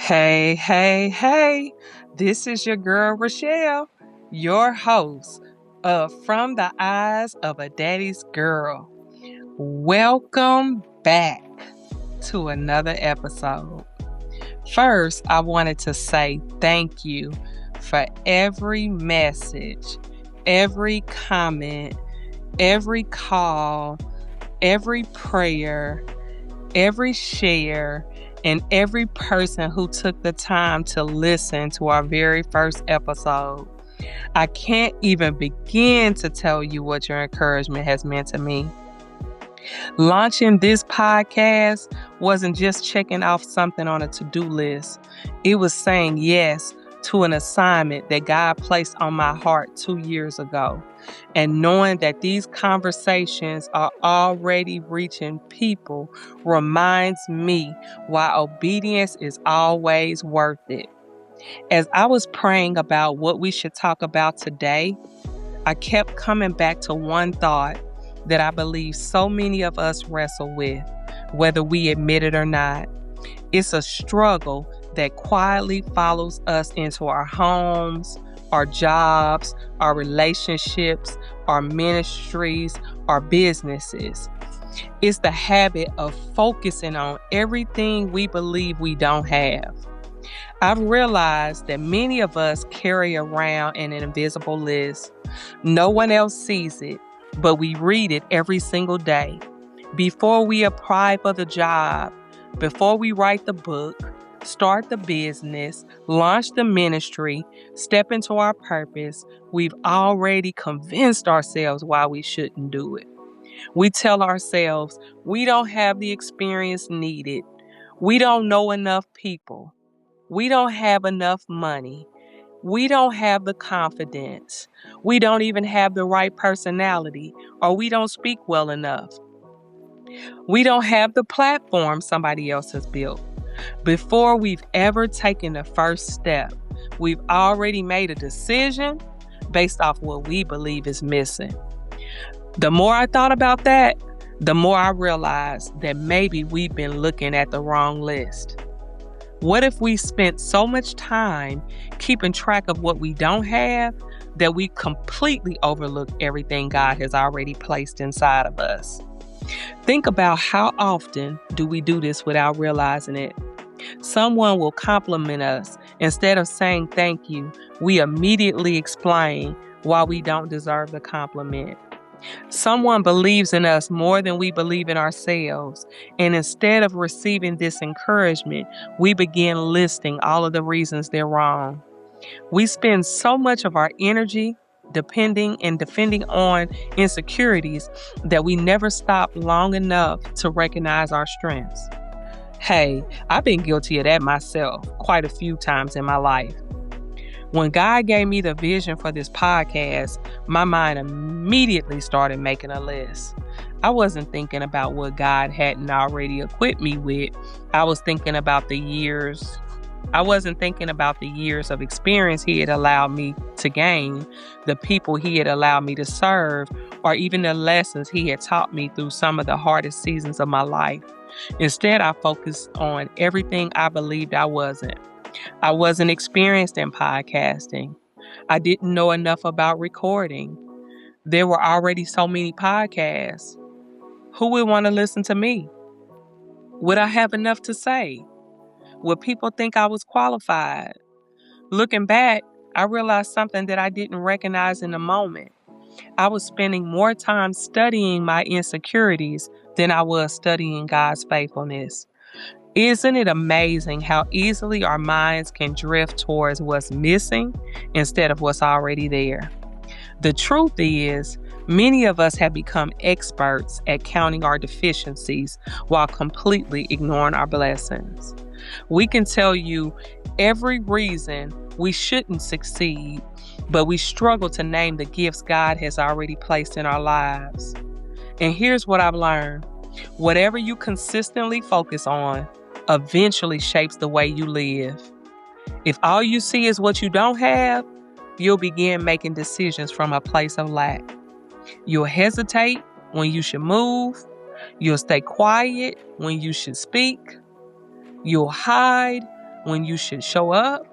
Hey, hey, hey, this is your girl Rochelle, your host of From the Eyes of a Daddy's Girl. Welcome back to another episode. First, I wanted to say thank you for every message, every comment, every call, every prayer, every share, and every person who took the time to listen to our very first episode. I can't even begin to tell you what your encouragement has meant to me. Launching this podcast wasn't just checking off something on a to-do list. It was saying yes to an assignment that God placed on my heart 2 years ago. And knowing that these conversations are already reaching people reminds me why obedience is always worth it. As I was praying about what we should talk about today, I kept coming back to one thought that I believe so many of us wrestle with, whether we admit it or not. It's a struggle that quietly follows us into our homes, our jobs, our relationships, our ministries, our businesses. It's the habit of focusing on everything we believe we don't have. I've realized that many of us carry around an invisible list. No one else sees it, but we read it every single day. Before we apply for the job, before we write the book, start the business, launch the ministry, step into our purpose, we've already convinced ourselves why we shouldn't do it. We tell ourselves we don't have the experience needed. We don't know enough people. We don't have enough money. We don't have the confidence. We don't even have the right personality, or we don't speak well enough. We don't have the platform somebody else has built. Before we've ever taken the first step, we've already made a decision based off what we believe is missing. The more I thought about that, the more I realized that maybe we've been looking at the wrong list. What if we spent so much time keeping track of what we don't have that we completely overlook everything God has already placed inside of us? Think about how often do we do this without realizing it? Someone will compliment us. Instead of saying thank you, we immediately explain why we don't deserve the compliment. Someone believes in us more than we believe in ourselves. And instead of receiving this encouragement, we begin listing all of the reasons they're wrong. We spend so much of our energy depending and defending on insecurities that we never stop long enough to recognize our strengths. Hey, I've been guilty of that myself quite a few times in my life. When God gave me the vision for this podcast, my mind immediately started making a list. I wasn't thinking about what God hadn't already equipped me with. I wasn't thinking about the years of experience He had allowed me to gain, the people He had allowed me to serve, or even the lessons He had taught me through some of the hardest seasons of my life. Instead, I focused on everything I believed I wasn't. I wasn't experienced in podcasting. I didn't know enough about recording. There were already so many podcasts. Who would want to listen to me? Would I have enough to say? Would people think I was qualified? Looking back, I realized something that I didn't recognize in the moment. I was spending more time studying my insecurities than I was studying God's faithfulness. Isn't it amazing how easily our minds can drift towards what's missing instead of what's already there? The truth is, many of us have become experts at counting our deficiencies while completely ignoring our blessings. We can tell you every reason we shouldn't succeed, but we struggle to name the gifts God has already placed in our lives. And here's what I've learned. Whatever you consistently focus on eventually shapes the way you live. If all you see is what you don't have, you'll begin making decisions from a place of lack. You'll hesitate when you should move. You'll stay quiet when you should speak. You'll hide when you should show up.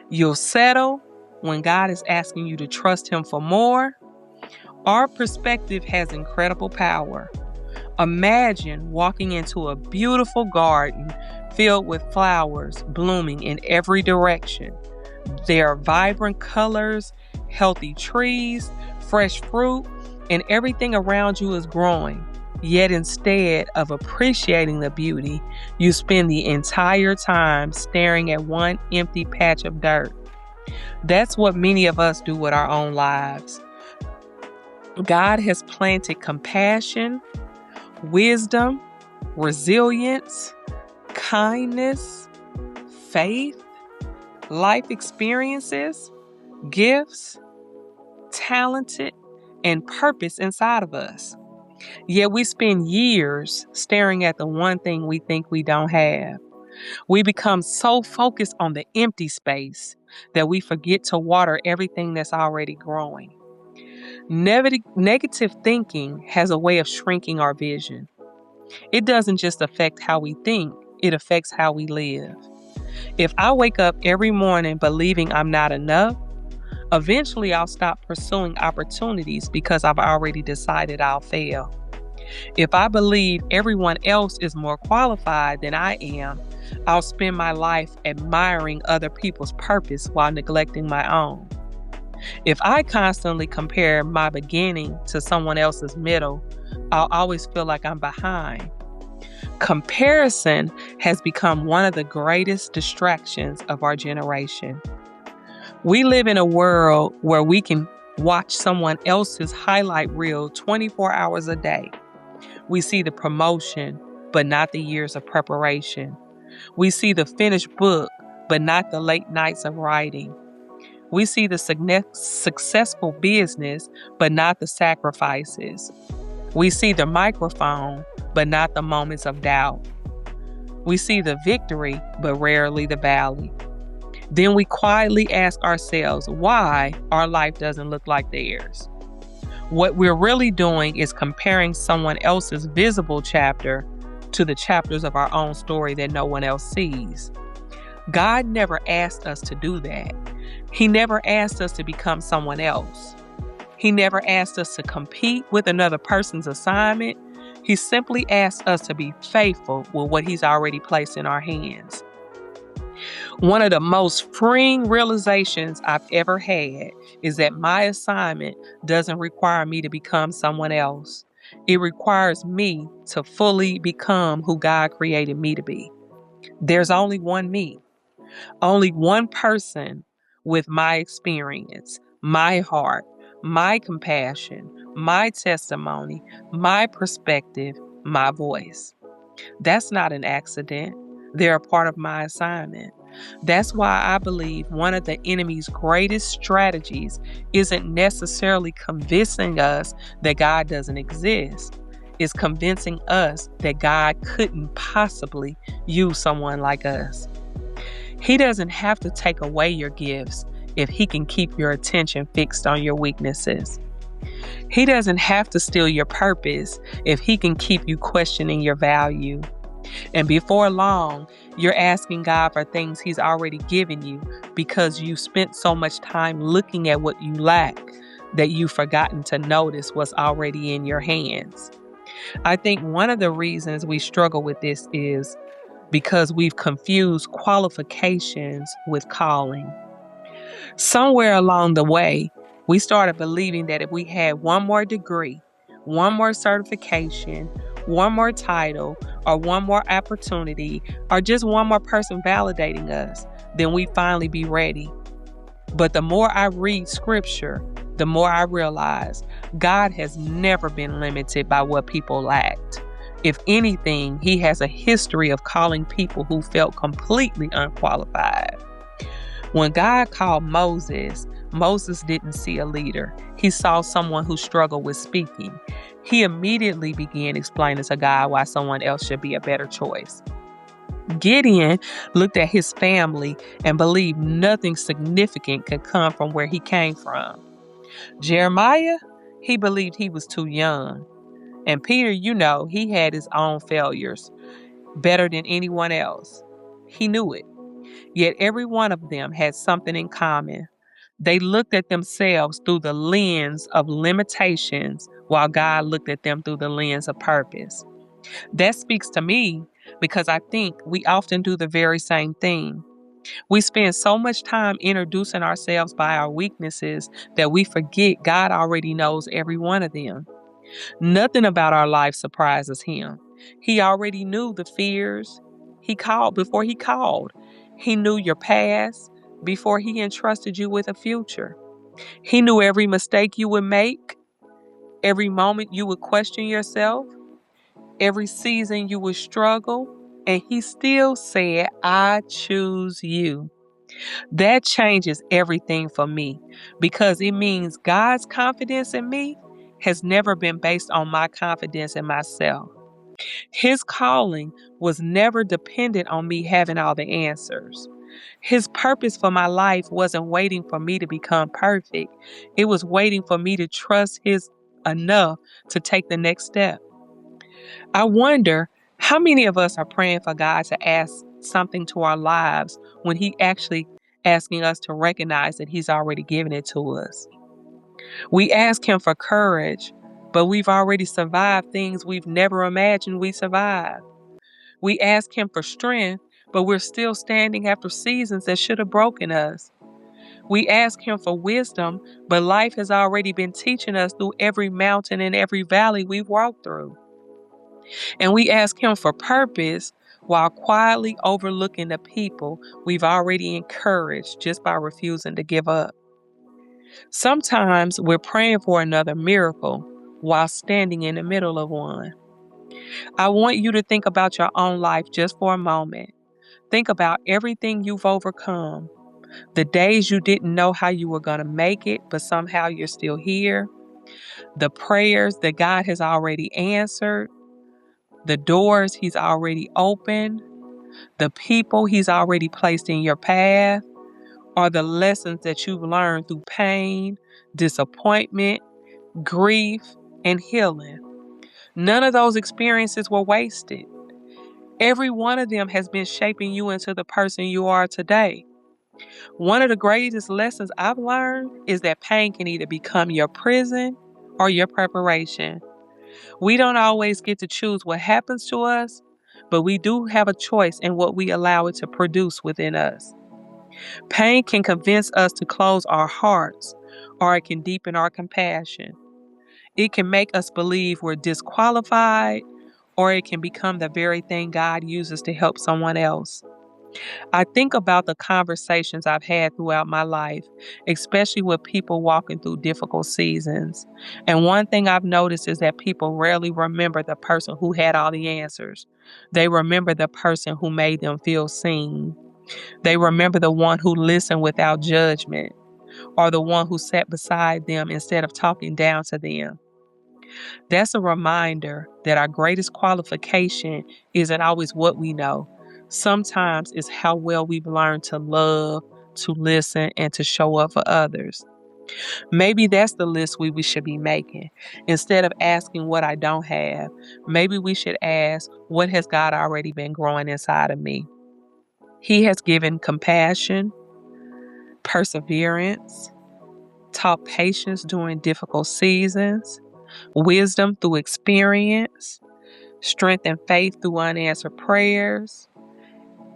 You'll settle when God is asking you to trust Him for more. Our perspective has incredible power. Imagine walking into a beautiful garden filled with flowers blooming in every direction. There are vibrant colors, healthy trees, fresh fruit, and everything around you is growing. Yet instead of appreciating the beauty, you spend the entire time staring at one empty patch of dirt. That's what many of us do with our own lives. God has planted compassion, wisdom, resilience, kindness, faith, life experiences, gifts, talented, and purpose inside of us. Yet we spend years staring at the one thing we think we don't have. We become so focused on the empty space that we forget to water everything that's already growing. Negative thinking has a way of shrinking our vision. It doesn't just affect how we think, it affects how we live. If I wake up every morning believing I'm not enough, eventually I'll stop pursuing opportunities because I've already decided I'll fail. If I believe everyone else is more qualified than I am, I'll spend my life admiring other people's purpose while neglecting my own. If I constantly compare my beginning to someone else's middle, I'll always feel like I'm behind. Comparison has become one of the greatest distractions of our generation. We live in a world where we can watch someone else's highlight reel 24 hours a day. We see the promotion, but not the years of preparation. We see the finished book, but not the late nights of writing. We see the successful business, but not the sacrifices. We see the microphone, but not the moments of doubt. We see the victory, but rarely the valley. Then we quietly ask ourselves why our life doesn't look like theirs. What we're really doing is comparing someone else's visible chapter to the chapters of our own story that no one else sees. God never asked us to do that. He never asked us to become someone else. He never asked us to compete with another person's assignment. He simply asked us to be faithful with what He's already placed in our hands. One of the most freeing realizations I've ever had is that my assignment doesn't require me to become someone else. It requires me to fully become who God created me to be. There's only one me, only one person with my experience, my heart, my compassion, my testimony, my perspective, my voice. That's not an accident. They're a part of my assignment. That's why I believe one of the enemy's greatest strategies isn't necessarily convincing us that God doesn't exist. It's convincing us that God couldn't possibly use someone like us. He doesn't have to take away your gifts if He can keep your attention fixed on your weaknesses. He doesn't have to steal your purpose if He can keep you questioning your value. And before long, you're asking God for things He's already given you because you spent so much time looking at what you lack that you've forgotten to notice what's already in your hands. I think one of the reasons we struggle with this is because we've confused qualifications with calling. Somewhere along the way, we started believing that if we had one more degree, one more certification, one more title, or one more opportunity, or just one more person validating us, then we'd finally be ready. But the more I read scripture, the more I realize God has never been limited by what people lacked. If anything, He has a history of calling people who felt completely unqualified. When God called Moses, Moses didn't see a leader. He saw someone who struggled with speaking. He immediately began explaining to God why someone else should be a better choice. Gideon looked at his family and believed nothing significant could come from where he came from. Jeremiah, he believed he was too young. And Peter, he had his own failures better than anyone else. He knew it. Yet every one of them had something in common. They looked at themselves through the lens of limitations while God looked at them through the lens of purpose. That speaks to me because I think we often do the very same thing. We spend so much time introducing ourselves by our weaknesses that we forget God already knows every one of them. Nothing about our life surprises him. He already knew the fears he called before he called. He knew your past before he entrusted you with a future. He knew every mistake you would make, every moment you would question yourself, every season you would struggle, and he still said, I choose you. That changes everything for me because it means God's confidence in me has never been based on my confidence in myself. His calling was never dependent on me having all the answers. His purpose for my life wasn't waiting for me to become perfect. It was waiting for me to trust his enough to take the next step. I wonder how many of us are praying for God to ask something to our lives when he actually asking us to recognize that he's already given it to us. We ask him for courage, but we've already survived things we've never imagined we survived. We ask him for strength, but we're still standing after seasons that should have broken us. We ask him for wisdom, but life has already been teaching us through every mountain and every valley we've walked through. And we ask him for purpose while quietly overlooking the people we've already encouraged just by refusing to give up. Sometimes we're praying for another miracle while standing in the middle of one. I want you to think about your own life just for a moment. Think about everything you've overcome. The days you didn't know how you were going to make it, but somehow you're still here. The prayers that God has already answered. The doors he's already opened. The people he's already placed in your path. Or the lessons that you've learned through pain, disappointment, grief, and healing. None of those experiences were wasted. Every one of them has been shaping you into the person you are today. One of the greatest lessons I've learned is that pain can either become your prison or your preparation. We don't always get to choose what happens to us, but we do have a choice in what we allow it to produce within us. Pain can convince us to close our hearts, or it can deepen our compassion. It can make us believe we're disqualified, or it can become the very thing God uses to help someone else. I think about the conversations I've had throughout my life, especially with people walking through difficult seasons. And one thing I've noticed is that people rarely remember the person who had all the answers. They remember the person who made them feel seen. They remember the one who listened without judgment, or the one who sat beside them instead of talking down to them. That's a reminder that our greatest qualification isn't always what we know. Sometimes it's how well we've learned to love, to listen, and to show up for others. Maybe that's the list we should be making. Instead of asking what I don't have, maybe we should ask, what has God already been growing inside of me? He has given compassion, perseverance, taught patience during difficult seasons, wisdom through experience, strength and faith through unanswered prayers,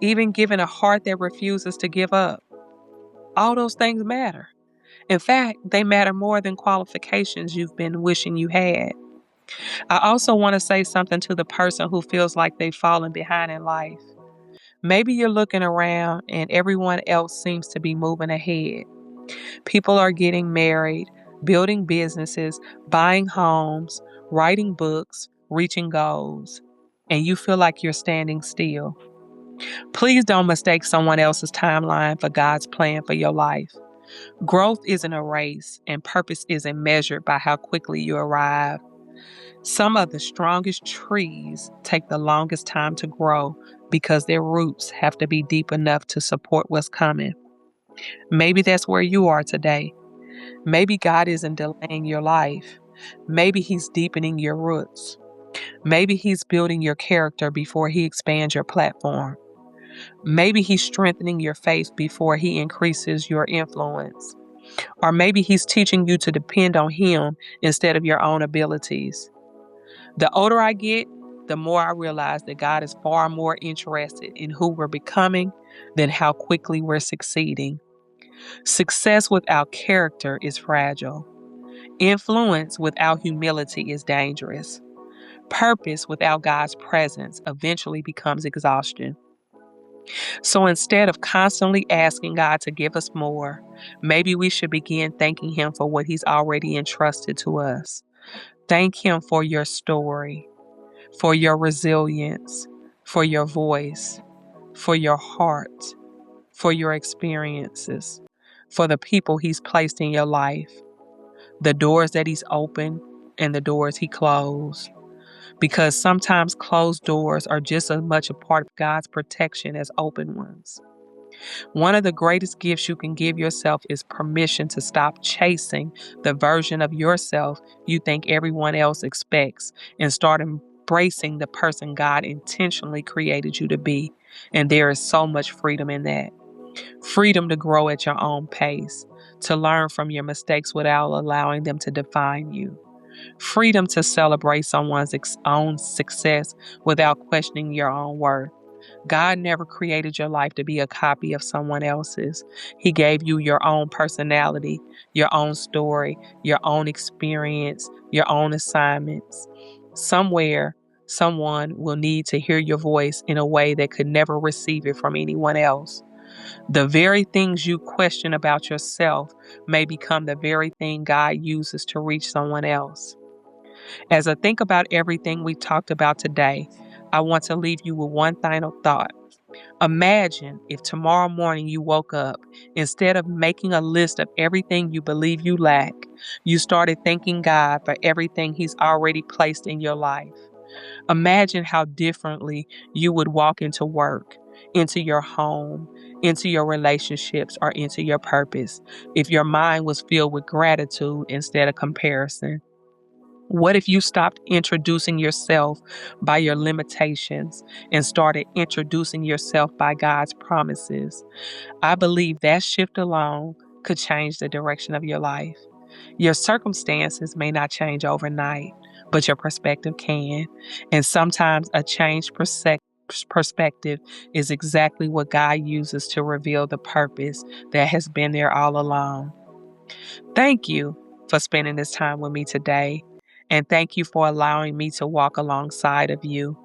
even given a heart that refuses to give up. All those things matter. In fact, they matter more than qualifications you've been wishing you had. I also want to say something to the person who feels like they've fallen behind in life. Maybe you're looking around and everyone else seems to be moving ahead. People are getting married, building businesses, buying homes, writing books, reaching goals, and you feel like you're standing still. Please don't mistake someone else's timeline for God's plan for your life. Growth isn't a race, and purpose isn't measured by how quickly you arrive. Some of the strongest trees take the longest time to grow because their roots have to be deep enough to support what's coming. Maybe that's where you are today. Maybe God isn't delaying your life. Maybe he's deepening your roots. Maybe he's building your character before he expands your platform. Maybe he's strengthening your faith before he increases your influence. Or maybe he's teaching you to depend on him instead of your own abilities. The older I get, the more I realize that God is far more interested in who we're becoming than how quickly we're succeeding. Success without character is fragile. Influence without humility is dangerous. Purpose without God's presence eventually becomes exhaustion. So instead of constantly asking God to give us more, maybe we should begin thanking Him for what He's already entrusted to us. Thank Him for your story, for your resilience, for your voice, for your heart, for your experiences, for the people He's placed in your life, the doors that He's opened and the doors He closed. Because sometimes closed doors are just as much a part of God's protection as open ones. One of the greatest gifts you can give yourself is permission to stop chasing the version of yourself you think everyone else expects and start embracing the person God intentionally created you to be. And there is so much freedom in that. Freedom to grow at your own pace, to learn from your mistakes without allowing them to define you. Freedom to celebrate someone's own success without questioning your own worth. God never created your life to be a copy of someone else's. He gave you your own personality, your own story, your own experience, your own assignments. Somewhere, someone will need to hear your voice in a way that could never receive it from anyone else. The very things you question about yourself may become the very thing God uses to reach someone else. As I think about everything we talked about today, I want to leave you with one final thought. Imagine if tomorrow morning you woke up, instead of making a list of everything you believe you lack, you started thanking God for everything He's already placed in your life. Imagine how differently you would walk into work, into your home, into your relationships, or into your purpose if your mind was filled with gratitude instead of comparison. What if you stopped introducing yourself by your limitations and started introducing yourself by God's promises? I believe that shift alone could change the direction of your life. Your circumstances may not change overnight, but your perspective can. And sometimes a changed perspective is exactly what God uses to reveal the purpose that has been there all along. Thank you for spending this time with me today. And thank you for allowing me to walk alongside of you.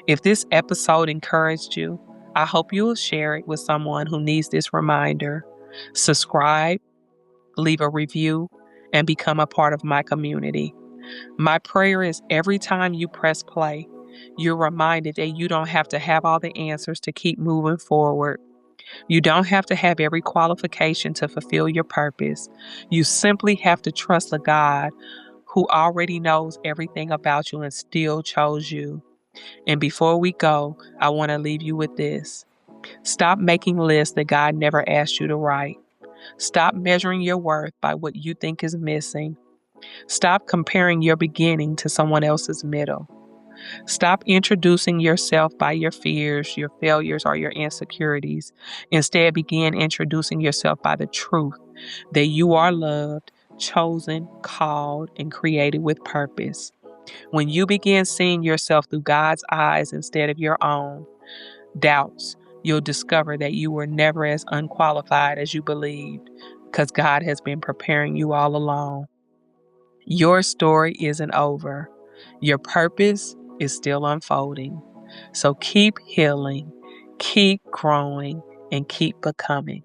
If this episode encouraged you, I hope you will share it with someone who needs this reminder. Subscribe, leave a review, and become a part of my community. My prayer is every time you press play, you're reminded that you don't have to have all the answers to keep moving forward. You don't have to have every qualification to fulfill your purpose. You simply have to trust the God who already knows everything about you and still chose you. And before we go, I want to leave you with this. Stop making lists that God never asked you to write. Stop measuring your worth by what you think is missing. Stop comparing your beginning to someone else's middle. Stop introducing yourself by your fears, your failures, or your insecurities. Instead, begin introducing yourself by the truth that you are loved, chosen, called, and created with purpose. When you begin seeing yourself through God's eyes instead of your own doubts, you'll discover that you were never as unqualified as you believed, because God has been preparing you all along. Your story isn't over. Your purpose is still unfolding. So keep healing, keep growing, and keep becoming.